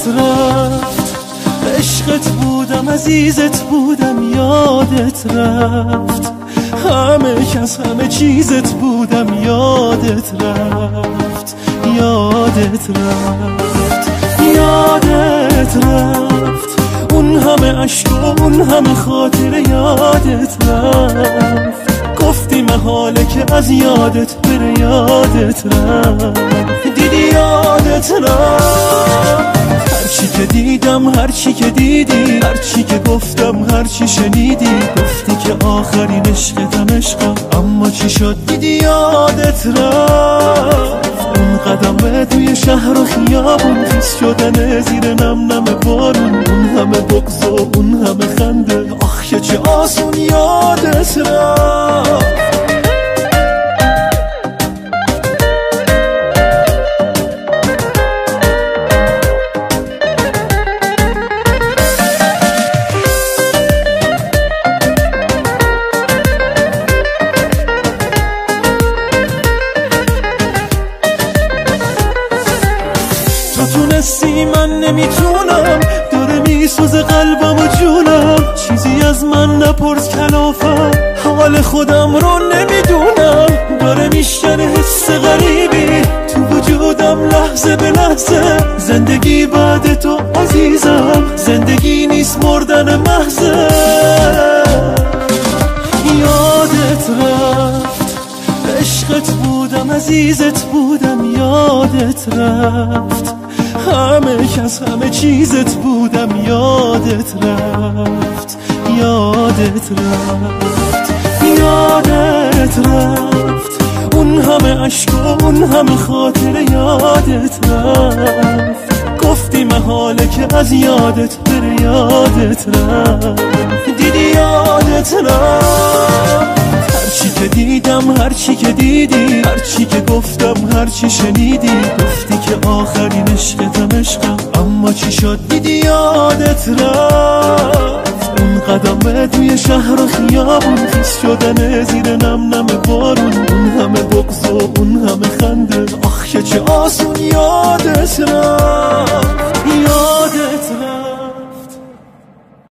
رفت عشقت بودم عزیزت بودم یادت رفت همه کس همه چیزت بودم یادت رفت یادت رفت یادت رفت اون همه عشق و اون همه خاطره یادت رفت گفتی محاله که از یادت بره یادت رفت دیدی یادت رفت هرچی که دیدم هرچی که دیدی هرچی که گفتم هرچی شنیدی گفتی که آخرین عشقتم عشقم اما چی شد دیدی یادت رفت اون قدم توی شهر و خیابون خیس شدن زیر نم نم بارون اون همه بغض و اون همه خنده آخ که چه آسون یادت رفت تونستی من نمیتونم داره میسوزه قلبم و جونم چیزی از من نپرس کلافم حال خودم رو نمیدونم داره میشکنه حس غریبی تو وجودم لحظه به لحظه زندگی بعد تو عزیزم زندگی نیست مردن محضه یادت رفت عشقت بودم عزیزت بودم یادت رفت همه کس همه چیزت بودم یادت رفت یادت رفت یادت رفت اون همه عشق و اون همه خاطره یادت رفت گفتی محاله که از یادت بره یادت رفت دیدی یادت رفت هرچی که دیدم هرچی که دیدی هرچی که گفتم هرچی شنیدی گفتی که آخرین عشقتم عشقم اما چی شد دیدی یادت رفت اون قدم توی شهر و خیابون خیس شدن زیر نم نم بارون اون همه بغض و اون همه خنده آخ که چه آسون یادت رفت